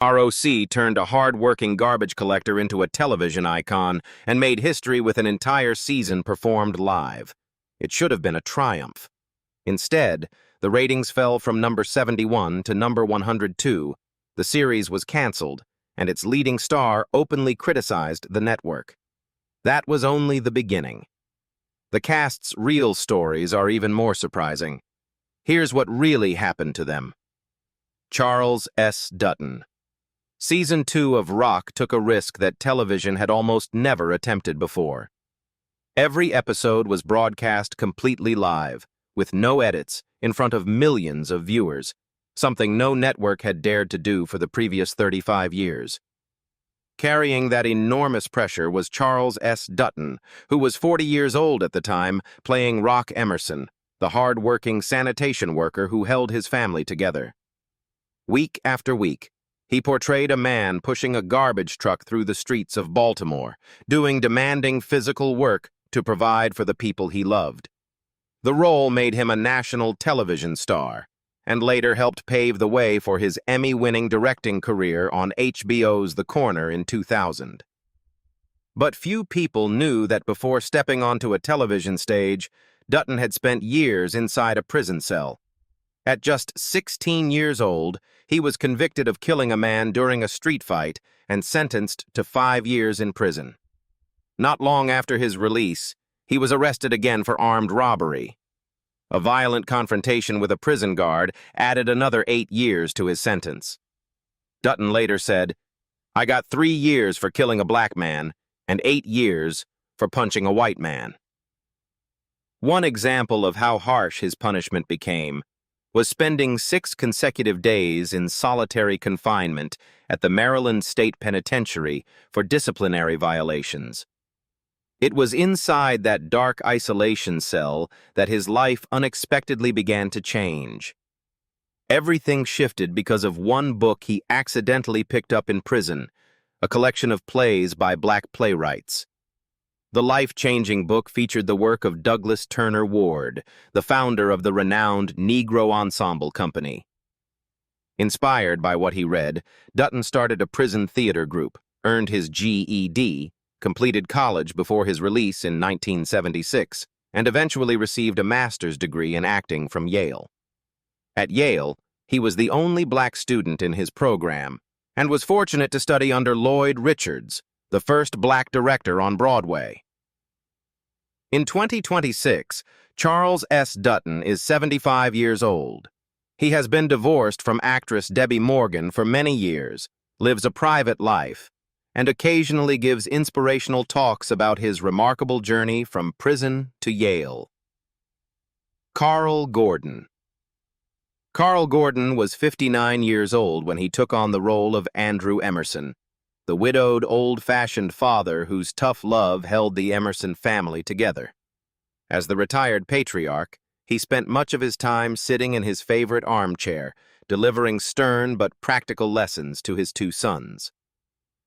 ROC turned a hard-working garbage collector into a television icon and made history with an entire season performed live. It should have been a triumph. Instead, the ratings fell from number 71 to number 102. The series was canceled, and its leading star openly criticized the network. That was only the beginning. The cast's real stories are even more surprising. Here's what really happened to them. Charles S. Dutton. Season 2 of ROC took a risk that television had almost never attempted before. Every episode was broadcast completely live, with no edits, in front of millions of viewers, something no network had dared to do for the previous 35 years. Carrying that enormous pressure was Charles S. Dutton, who was 40 years old at the time, playing Rock Emerson, the hard-working sanitation worker who held his family together. Week after week, he portrayed a man pushing a garbage truck through the streets of Baltimore, doing demanding physical work to provide for the people he loved. The role made him a national television star, and later helped pave the way for his Emmy-winning directing career on HBO's The Corner in 2000. But few people knew that before stepping onto a television stage, Dutton had spent years inside a prison cell. At just 16 years old, he was convicted of killing a man during a street fight and sentenced to 5 years in prison. Not long after his release, he was arrested again for armed robbery. A violent confrontation with a prison guard added another 8 years to his sentence. Dutton later said, "I got 3 years for killing a black man and 8 years for punching a white man." One example of how harsh his punishment became was spending 6 consecutive days in solitary confinement at the Maryland State Penitentiary for disciplinary violations. It was inside that dark isolation cell that his life unexpectedly began to change. Everything shifted because of one book he accidentally picked up in prison, a collection of plays by black playwrights. The life-changing book featured the work of Douglas Turner Ward, the founder of the renowned Negro Ensemble Company. Inspired by what he read, Dutton started a prison theater group, earned his GED, completed college before his release in 1976, and eventually received a master's degree in acting from Yale. At Yale, he was the only black student in his program, and was fortunate to study under Lloyd Richards, the first black director on Broadway. In 2026, Charles S. Dutton is 75 years old. He has been divorced from actress Debbie Morgan for many years, lives a private life, and occasionally gives inspirational talks about his remarkable journey from prison to Yale. Carroll Gordon. Carroll Gordon was 59 years old when he took on the role of Andrew Emerson, the widowed, old-fashioned father whose tough love held the Emerson family together. As the retired patriarch, he spent much of his time sitting in his favorite armchair, delivering stern but practical lessons to his 2 sons.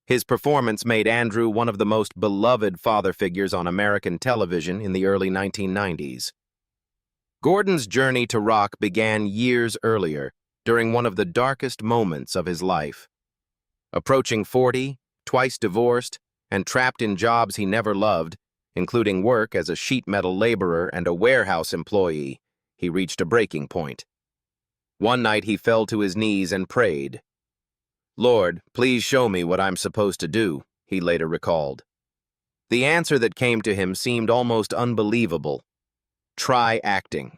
His performance made Andrew one of the most beloved father figures on American television in the early 1990s. Gordon's journey to ROC began years earlier, during one of the darkest moments of his life. Approaching 40, twice divorced, and trapped in jobs he never loved, including work as a sheet metal laborer and a warehouse employee, he reached a breaking point. One night he fell to his knees and prayed. "Lord, please show me what I'm supposed to do," he later recalled. The answer that came to him seemed almost unbelievable. Try acting.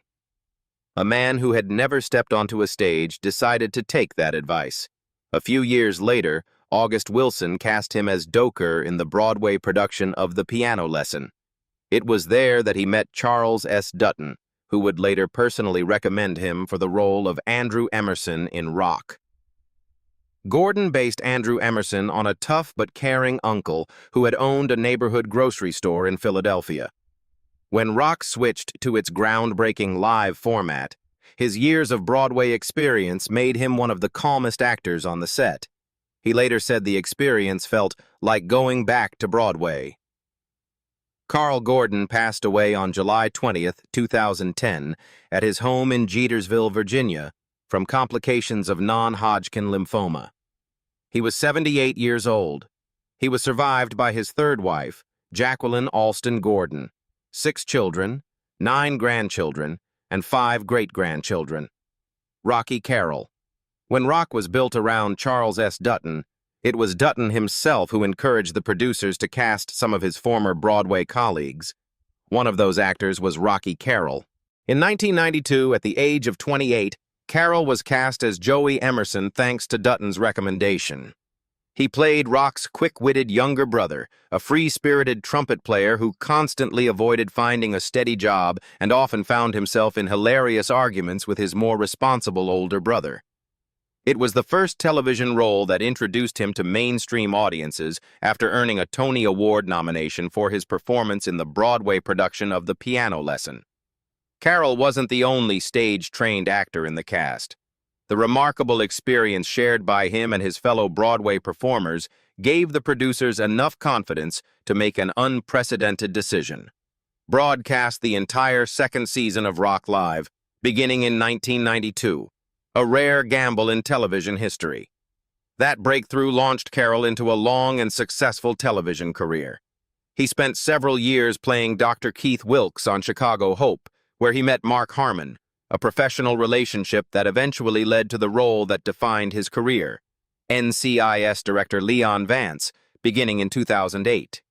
A man who had never stepped onto a stage decided to take that advice. A few years later, August Wilson cast him as Doker in the Broadway production of The Piano Lesson. It was there that he met Charles S. Dutton, who would later personally recommend him for the role of Andrew Emerson in ROC. Gordon based Andrew Emerson on a tough but caring uncle who had owned a neighborhood grocery store in Philadelphia. When ROC switched to its groundbreaking live format, his years of Broadway experience made him one of the calmest actors on the set. He later said the experience felt like going back to Broadway. Carroll Gordon passed away on July 20, 2010, at his home in Jetersville, Virginia, from complications of non-Hodgkin lymphoma. He was 78 years old. He was survived by his third wife, Jacqueline Alston Gordon, 6 children, 9 grandchildren, and 5 great-grandchildren. Rocky Carroll. When ROC was built around Charles S. Dutton, it was Dutton himself who encouraged the producers to cast some of his former Broadway colleagues. One of those actors was Rocky Carroll. In 1992, at the age of 28, Carroll was cast as Joey Emerson thanks to Dutton's recommendation. He played ROC's quick-witted younger brother, a free-spirited trumpet player who constantly avoided finding a steady job and often found himself in hilarious arguments with his more responsible older brother. It was the first television role that introduced him to mainstream audiences after earning a Tony Award nomination for his performance in the Broadway production of The Piano Lesson. Carroll wasn't the only stage-trained actor in the cast. The remarkable experience shared by him and his fellow Broadway performers gave the producers enough confidence to make an unprecedented decision: broadcast the entire second season of ROC Live, beginning in 1992, a rare gamble in television history. That breakthrough launched Carroll into a long and successful television career. He spent several years playing Dr. Keith Wilkes on Chicago Hope, where he met Mark Harmon, a professional relationship that eventually led to the role that defined his career, NCIS director Leon Vance, beginning in 2008.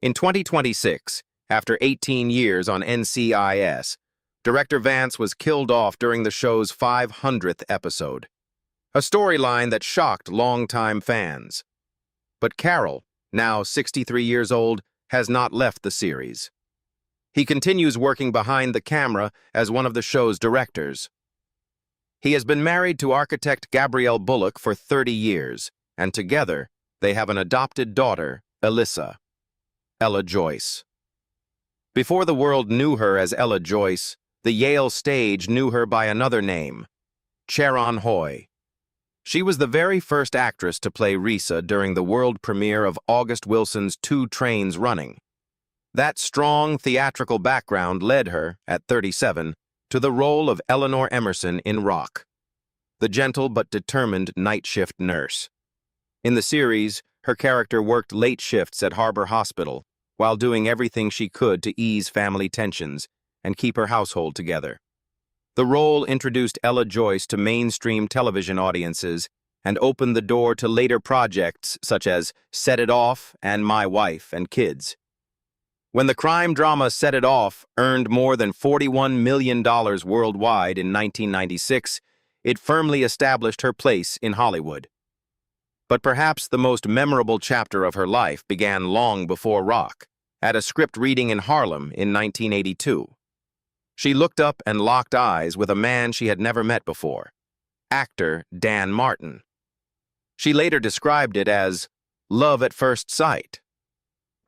In 2026, after 18 years on NCIS, Director Vance was killed off during the show's 500th episode, a storyline that shocked longtime fans. But Carroll, now 63 years old, has not left the series. He continues working behind the camera as one of the show's directors. He has been married to architect Gabrielle Bullock for 30 years, and together they have an adopted daughter, Ella Joyce. Before the world knew her as Ella Joyce, the Yale stage knew her by another name, Sharon Hoy. She was the very first actress to play Risa during the world premiere of August Wilson's 2 Trains Running. That strong theatrical background led her, at 37, to the role of Eleanor Emerson in ROC, the gentle but determined night shift nurse. In the series, her character worked late shifts at Harbor Hospital while doing everything she could to ease family tensions and keep her household together. The role introduced Ella Joyce to mainstream television audiences and opened the door to later projects such as Set It Off and My Wife and Kids. When the crime drama Set It Off earned more than $41 million worldwide in 1996, it firmly established her place in Hollywood. But perhaps the most memorable chapter of her life began long before ROC, at a script reading in Harlem in 1982. She looked up and locked eyes with a man she had never met before, actor Dan Martin. She later described it as love at first sight.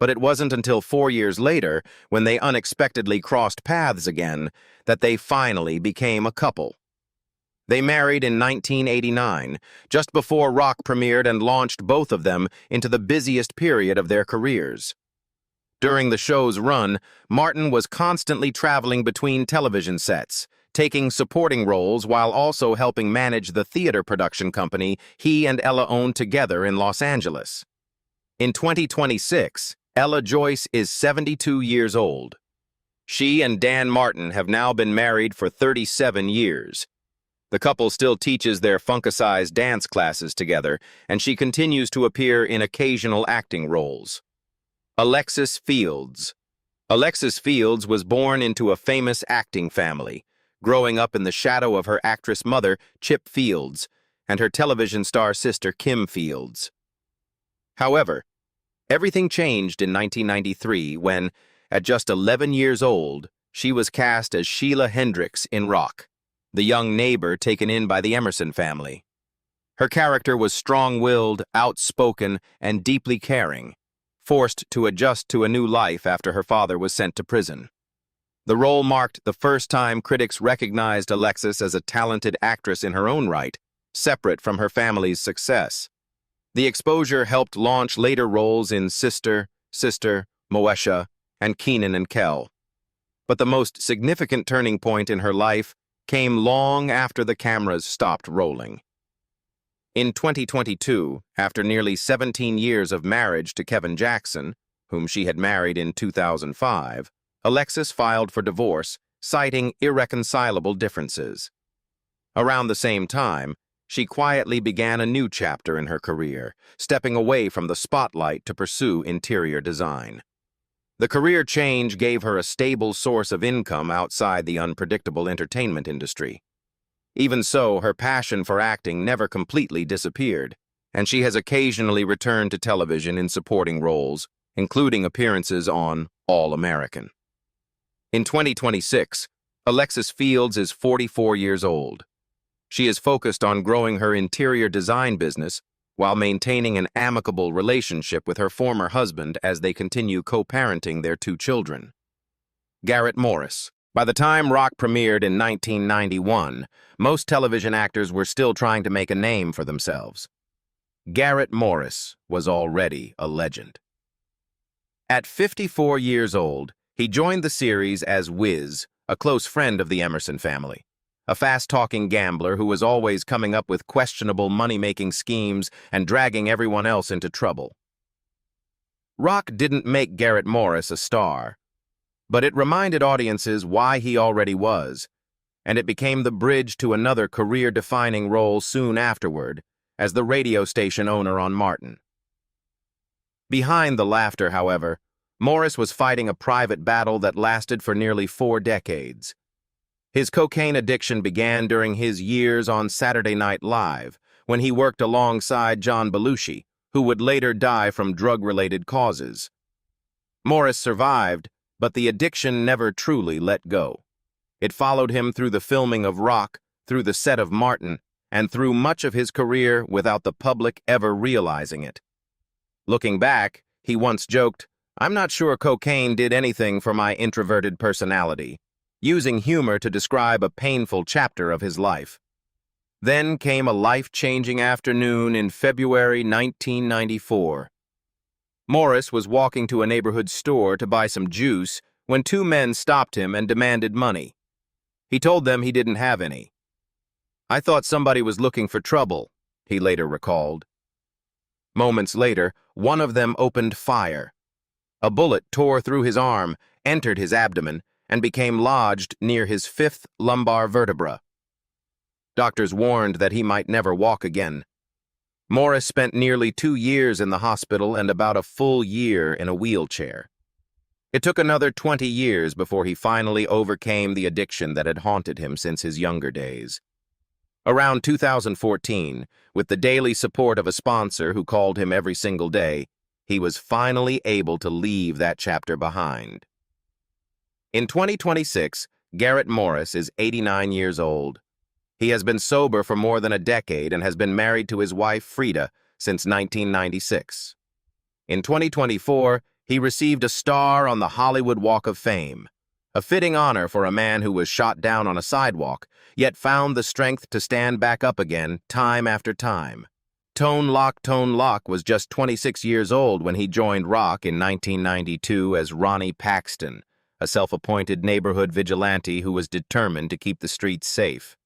But it wasn't until 4 years later, when they unexpectedly crossed paths again, that they finally became a couple. They married in 1989, just before ROC premiered and launched both of them into the busiest period of their careers. During the show's run, Martin was constantly traveling between television sets, taking supporting roles while also helping manage the theater production company he and Ella owned together in Los Angeles. In 2026, Ella Joyce is 72 years old. She and Dan Martin have now been married for 37 years. The couple still teaches their funkicized dance classes together, and she continues to appear in occasional acting roles. Alexis Fields. Alexis Fields was born into a famous acting family, growing up in the shadow of her actress mother, Chip Fields, and her television star sister, Kim Fields. However, everything changed in 1993 when, at just 11 years old, she was cast as Sheila Hendricks in ROC, the young neighbor taken in by the Emerson family. Her character was strong-willed, outspoken, and deeply caring, forced to adjust to a new life after her father was sent to prison. The role marked the first time critics recognized Alexis as a talented actress in her own right, separate from her family's success. The exposure helped launch later roles in Sister, Moesha, and Kenan and Kel. But the most significant turning point in her life came long after the cameras stopped rolling. In 2022, after nearly 17 years of marriage to Kevin Jackson, whom she had married in 2005, Alexis filed for divorce, citing irreconcilable differences. Around the same time, she quietly began a new chapter in her career, stepping away from the spotlight to pursue interior design. The career change gave her a stable source of income outside the unpredictable entertainment industry. Even so, her passion for acting never completely disappeared, and she has occasionally returned to television in supporting roles, including appearances on All American. In 2026, Alexis Fields is 44 years old. She is focused on growing her interior design business while maintaining an amicable relationship with her former husband as they continue co-parenting their 2 children. Garrett Morris. By the time ROC premiered in 1991, most television actors were still trying to make a name for themselves. Garrett Morris was already a legend. At 54 years old, he joined the series as Wiz, a close friend of the Emerson family, a fast-talking gambler who was always coming up with questionable money-making schemes and dragging everyone else into trouble. ROC didn't make Garrett Morris a star, but it reminded audiences why he already was, and it became the bridge to another career-defining role soon afterward as the radio station owner on Martin. Behind the laughter, however, Morris was fighting a private battle that lasted for nearly 4 decades. His cocaine addiction began during his years on Saturday Night Live, when he worked alongside John Belushi, who would later die from drug-related causes. Morris survived, but the addiction never truly let go. It followed him through the filming of ROC, through the set of Martin, and through much of his career without the public ever realizing it. Looking back, he once joked, "I'm not sure cocaine did anything for my introverted personality," using humor to describe a painful chapter of his life. Then came a life-changing afternoon in February 1994. Morris was walking to a neighborhood store to buy some juice when 2 men stopped him and demanded money. He told them he didn't have any. "I thought somebody was looking for trouble," he later recalled. Moments later, one of them opened fire. A bullet tore through his arm, entered his abdomen, and became lodged near his 5th lumbar vertebra. Doctors warned that he might never walk again. Morris spent nearly 2 years in the hospital and about a full year in a wheelchair. It took another 20 years before he finally overcame the addiction that had haunted him since his younger days. Around 2014, with the daily support of a sponsor who called him every single day, he was finally able to leave that chapter behind. In 2026, Garrett Morris is 89 years old. He has been sober for more than a decade and has been married to his wife, Frida, since 1996. In 2024, he received a star on the Hollywood Walk of Fame, a fitting honor for a man who was shot down on a sidewalk, yet found the strength to stand back up again time after time. Tone Loc was just 26 years old when he joined ROC in 1992 as Ronnie Paxton, a self-appointed neighborhood vigilante who was determined to keep the streets safe.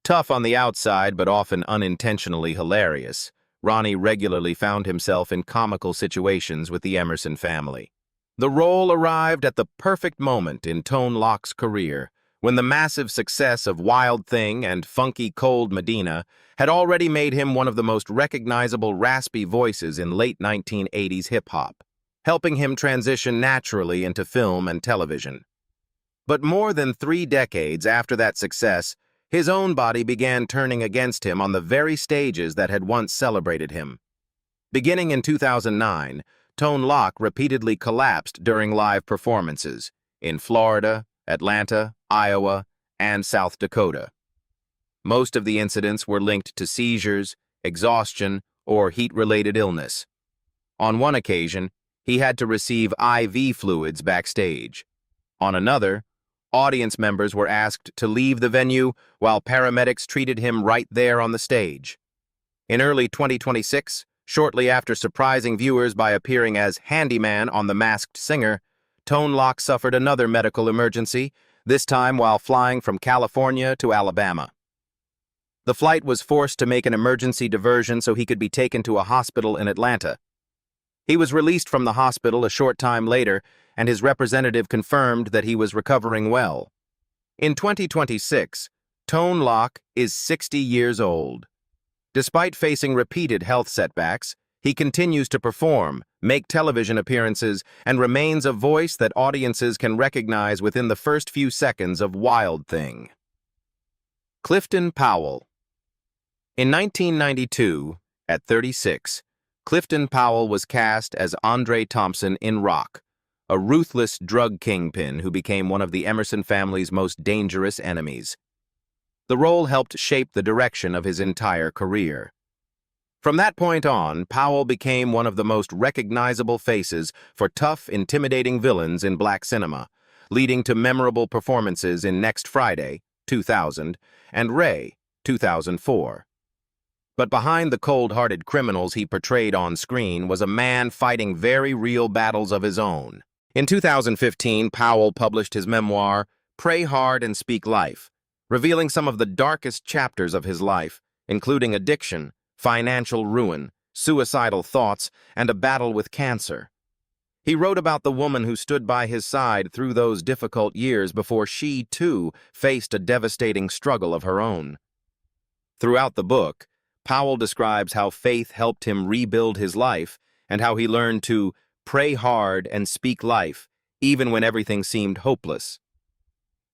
Tough on the outside but often unintentionally hilarious, Ronnie regularly found himself in comical situations with the Emerson family. The role arrived at the perfect moment in Tone Loc's career, when the massive success of Wild Thing and Funky Cold Medina had already made him one of the most recognizable raspy voices in late 1980s hip-hop, helping him transition naturally into film and television. But more than 3 decades after that success, his own body began turning against him on the very stages that had once celebrated him. Beginning in 2009, Tone Loc repeatedly collapsed during live performances in Florida, Atlanta, Iowa, and South Dakota. Most of the incidents were linked to seizures, exhaustion, or heat-related illness. On one occasion, he had to receive IV fluids backstage. On another, audience members were asked to leave the venue while paramedics treated him right there on the stage. In early 2026, shortly after surprising viewers by appearing as Handyman on The Masked Singer, Tone Loc suffered another medical emergency, this time while flying from California to Alabama. The flight was forced to make an emergency diversion so he could be taken to a hospital in Atlanta. He was released from the hospital a short time later, and his representative confirmed that he was recovering well. In 2026, Tone Loc is 60 years old. Despite facing repeated health setbacks, he continues to perform, make television appearances, and remains a voice that audiences can recognize within the first few seconds of Wild Thing. Clifton Powell. In 1992, at 36, Clifton Powell was cast as Andre Thompson in ROC, a ruthless drug kingpin who became one of the Emerson family's most dangerous enemies. The role helped shape the direction of his entire career. From that point on, Powell became one of the most recognizable faces for tough, intimidating villains in black cinema, leading to memorable performances in Next Friday, 2000, and Ray, 2004. But behind the cold-hearted criminals he portrayed on screen was a man fighting very real battles of his own. In 2015, Powell published his memoir, Pray Hard and Speak Life, revealing some of the darkest chapters of his life, including addiction, financial ruin, suicidal thoughts, and a battle with cancer. He wrote about the woman who stood by his side through those difficult years before she, too, faced a devastating struggle of her own. Throughout the book, Powell describes how faith helped him rebuild his life and how he learned to pray hard and speak life, even when everything seemed hopeless.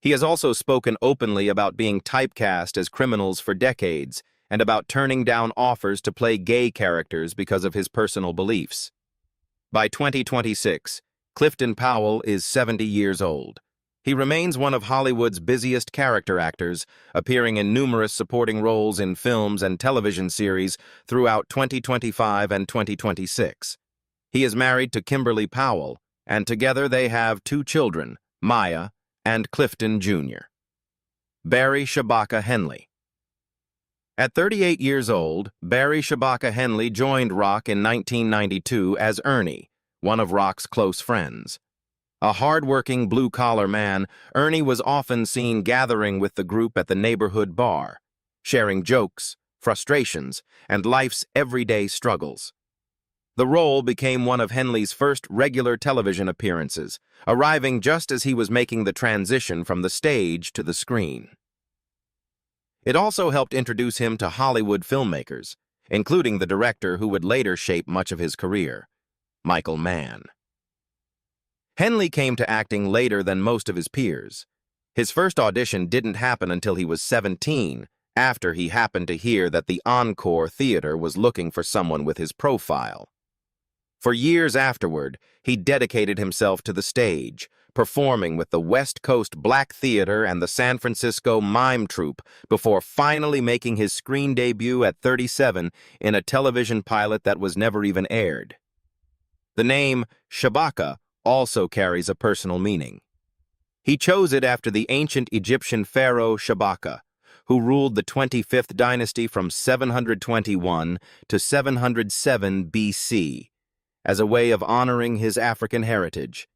He has also spoken openly about being typecast as criminals for decades and about turning down offers to play gay characters because of his personal beliefs. By 2026, Clifton Powell is 70 years old. He remains one of Hollywood's busiest character actors, appearing in numerous supporting roles in films and television series throughout 2025 and 2026. He is married to Kimberly Powell, and together they have 2 children, Maya and Clifton Jr. Barry Shabbaka Henley. At 38 years old, Barry Shabbaka Henley joined ROC in 1992 as Ernie, one of ROC's close friends. A hard-working blue-collar man, Ernie was often seen gathering with the group at the neighborhood bar, sharing jokes, frustrations, and life's everyday struggles. The role became one of Henley's first regular television appearances, arriving just as he was making the transition from the stage to the screen. It also helped introduce him to Hollywood filmmakers, including the director who would later shape much of his career, Michael Mann. Henley came to acting later than most of his peers. His first audition didn't happen until he was 17, after he happened to hear that the Encore Theater was looking for someone with his profile. For years afterward, he dedicated himself to the stage, performing with the West Coast Black Theater and the San Francisco Mime Troupe before finally making his screen debut at 37 in a television pilot that was never even aired. The name Shabbaka also carries a personal meaning. He chose it after the ancient Egyptian pharaoh Shabbaka, who ruled the 25th dynasty from 721 to 707 BC, as a way of honoring his African heritage.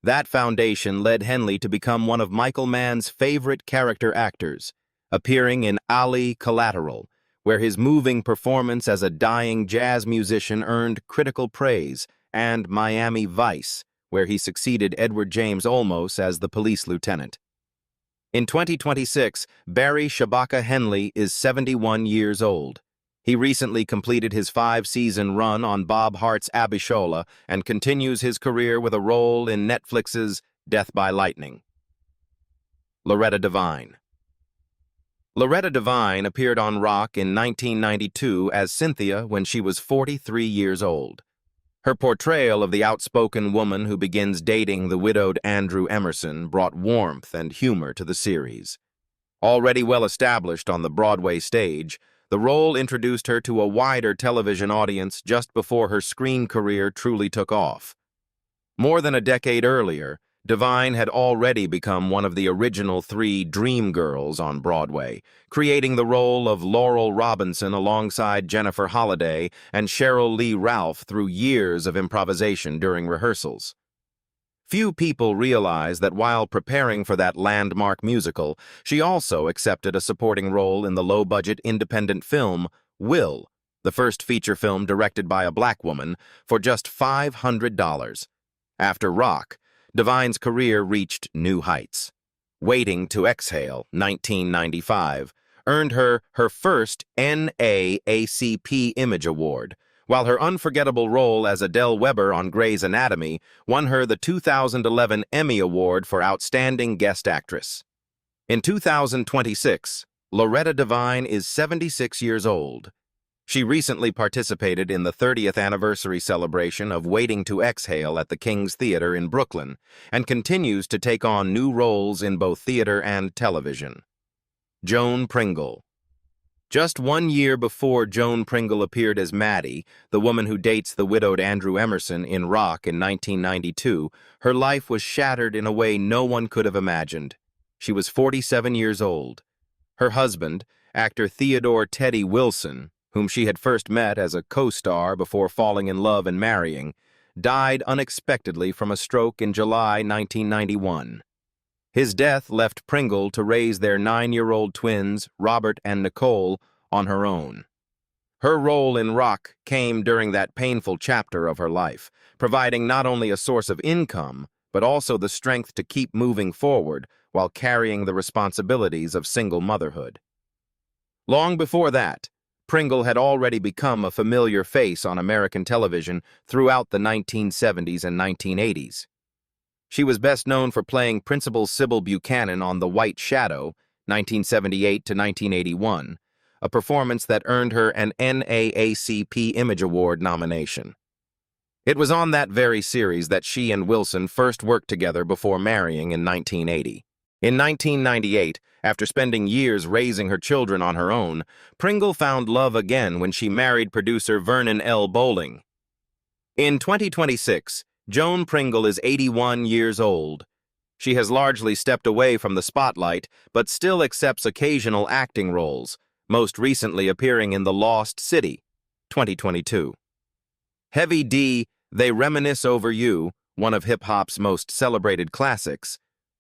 That foundation led Henley to become one of Michael Mann's favorite character actors, appearing in Ali Collateral, where his moving performance as a dying jazz musician earned critical praise, and Miami Vice, where he succeeded Edward James Olmos as the police lieutenant. In 2026, Barry Shabbaka Henley is 71 years old. He recently completed his 5-season run on Bob Hart's Abishola and continues his career with a role in Netflix's Death by Lightning. Loretta Devine. Loretta Devine appeared on ROC in 1992 as Cynthia when she was 43 years old. Her portrayal of the outspoken woman who begins dating the widowed Andrew Emerson brought warmth and humor to the series. Already well established on the Broadway stage, the role introduced her to a wider television audience just before her screen career truly took off. More than a decade earlier, Devine had already become one of the original 3 dream girls on Broadway, creating the role of Laurel Robinson alongside Jennifer Holliday and Cheryl Lee Ralph through years of improvisation during rehearsals. Few people realize that while preparing for that landmark musical, she also accepted a supporting role in the low-budget independent film Will, the first feature film directed by a black woman, for just $500. After ROC, Devine's career reached new heights. Waiting to Exhale, 1995, earned her first NAACP Image Award, while her unforgettable role as Adele Weber on Grey's Anatomy won her the 2011 Emmy Award for Outstanding Guest Actress. In 2026, Loretta Devine is 76 years old. She recently participated in the 30th anniversary celebration of Waiting to Exhale at the King's Theater in Brooklyn and continues to take on new roles in both theater and television. Joan Pringle. Just 1 year before Joan Pringle appeared as Maddie, the woman who dates the widowed Andrew Emerson in ROC in 1992, her life was shattered in a way no one could have imagined. She was 47 years old. Her husband, actor Theodore Teddy Wilson, whom she had first met as a co-star before falling in love and marrying, died unexpectedly from a stroke in July 1991. His death left Pringle to raise their 9-year-old twins, Robert and Nicole, on her own. Her role in ROC came during that painful chapter of her life, providing not only a source of income, but also the strength to keep moving forward while carrying the responsibilities of single motherhood. Long before that, Pringle had already become a familiar face on American television throughout the 1970s and 1980s. She was best known for playing Principal Sybil Buchanan on The White Shadow, 1978 to 1981, a performance that earned her an NAACP Image Award nomination. It was on that very series that she and Wilson first worked together before marrying in 1980. In 1998, after spending years raising her children on her own, Pringle found love again when she married producer Vernon L. Bowling. In 2026, Joan Pringle is 81 years old. She has largely stepped away from the spotlight, but still accepts occasional acting roles, most recently appearing in The Lost City, 2022. Heavy D, They Reminisce Over You, one of hip-hop's most celebrated classics,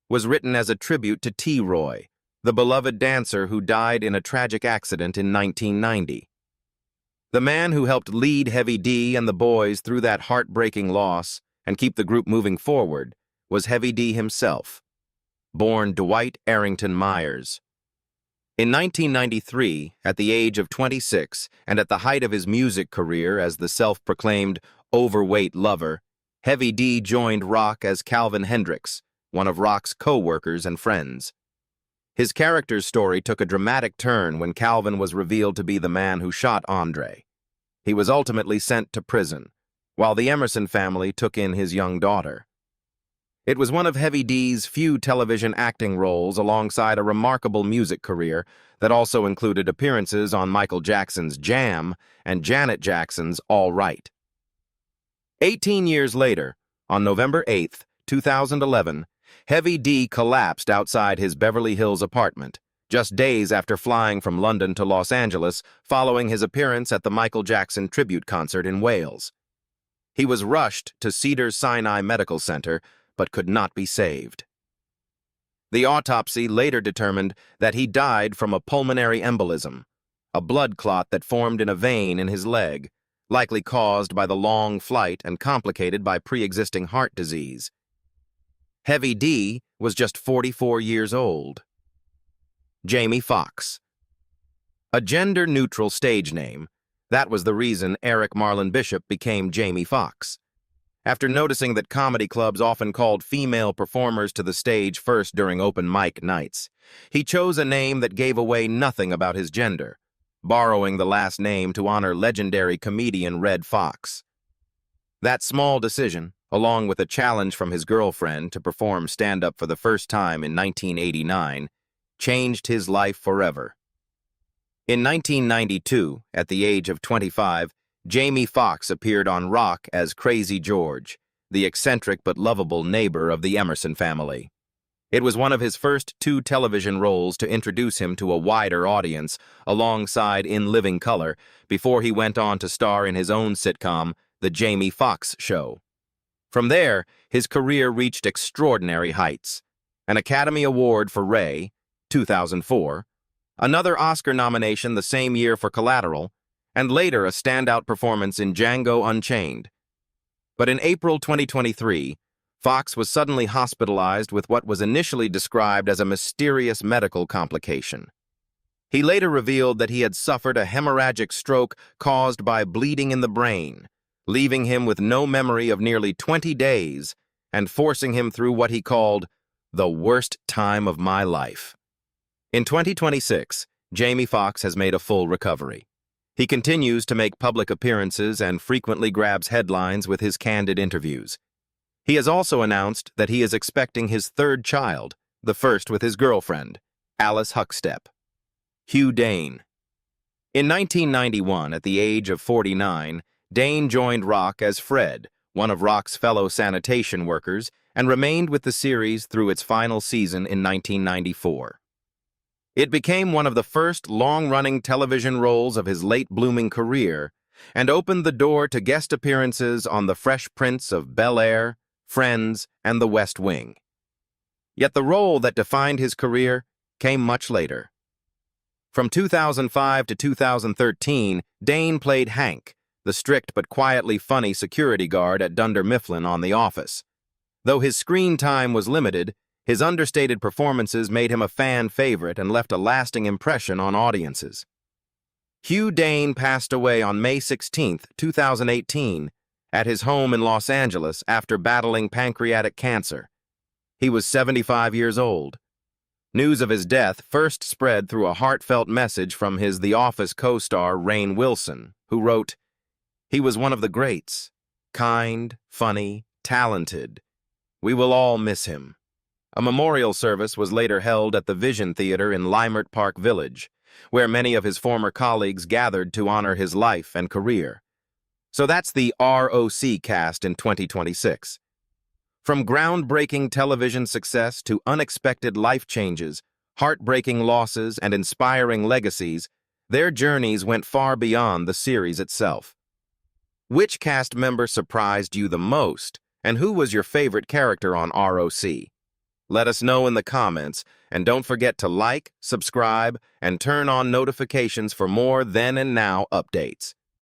was written as a tribute to T. Roy, the beloved dancer who died in a tragic accident in 1990. The man who helped lead Heavy D and the boys through that heartbreaking loss and keep the group moving forward was Heavy D himself, born Dwight Arrington Myers. In 1993, at the age of 26 and at the height of his music career as the self-proclaimed overweight lover, Heavy D joined ROC as Calvin Hendricks, one of ROC's co-workers and friends. His character's story took a dramatic turn when Calvin was revealed to be the man who shot Andre. He was ultimately sent to prison, while the Emerson family took in his young daughter. It was one of Heavy D's few television acting roles alongside a remarkable music career that also included appearances on Michael Jackson's Jam and Janet Jackson's All Right. 18 years later, on November 8, 2011, Heavy D collapsed outside his Beverly Hills apartment, just days after flying from London to Los Angeles following his appearance at the Michael Jackson tribute concert in Wales. He was rushed to Cedars-Sinai Medical Center, but could not be saved. The autopsy later determined that he died from a pulmonary embolism, a blood clot that formed in a vein in his leg, likely caused by the long flight and complicated by pre-existing heart disease. Heavy D was just 44 years old. Jamie Foxx. A gender-neutral stage name, that was the reason Eric Marlon Bishop became Jamie Foxx. After noticing that comedy clubs often called female performers to the stage first during open mic nights, he chose a name that gave away nothing about his gender, borrowing the last name to honor legendary comedian Redd Foxx. That small decision, along with a challenge from his girlfriend to perform stand-up for the first time in 1989, changed his life forever. In 1992, at the age of 25, Jamie Foxx appeared on ROC as Crazy George, the eccentric but lovable neighbor of the Emerson family. It was one of his first 2 television roles to introduce him to a wider audience alongside In Living Color before he went on to star in his own sitcom, The Jamie Foxx Show. From there, his career reached extraordinary heights. An Academy Award for Ray, 2004, another Oscar nomination the same year for Collateral, and later a standout performance in Django Unchained. But in April 2023, Foxx was suddenly hospitalized with what was initially described as a mysterious medical complication. He later revealed that he had suffered a hemorrhagic stroke caused by bleeding in the brain, leaving him with no memory of nearly 20 days and forcing him through what he called the worst time of my life. In 2026, Jamie Foxx has made a full recovery. He continues to make public appearances and frequently grabs headlines with his candid interviews. He has also announced that he is expecting his third child, the first with his girlfriend, Alice Huckstep. Hugh Dane. In 1991, at the age of 49, Dane joined ROC as Fred, one of ROC's fellow sanitation workers, and remained with the series through its final season in 1994. It became one of the first long-running television roles of his late-blooming career and opened the door to guest appearances on The Fresh Prince of Bel-Air, Friends, and The West Wing. Yet the role that defined his career came much later. From 2005 to 2013, Dane played Hank, the strict but quietly funny security guard at Dunder Mifflin on The Office. Though his screen time was limited, his understated performances made him a fan favorite and left a lasting impression on audiences. Hugh Dane passed away on May 16, 2018, at his home in Los Angeles after battling pancreatic cancer. He was 75 years old. News of his death first spread through a heartfelt message from his The Office co-star Rainn Wilson, who wrote, "He was one of the greats, kind, funny, talented. We will all miss him." A memorial service was later held at the Vision Theater in Leimert Park Village, where many of his former colleagues gathered to honor his life and career. So that's the ROC cast in 2026. From groundbreaking television success to unexpected life changes, heartbreaking losses, and inspiring legacies, their journeys went far beyond the series itself. Which cast member surprised you the most, and who was your favorite character on ROC? Let us know in the comments, and don't forget to like, subscribe, and turn on notifications for more Then and Now updates.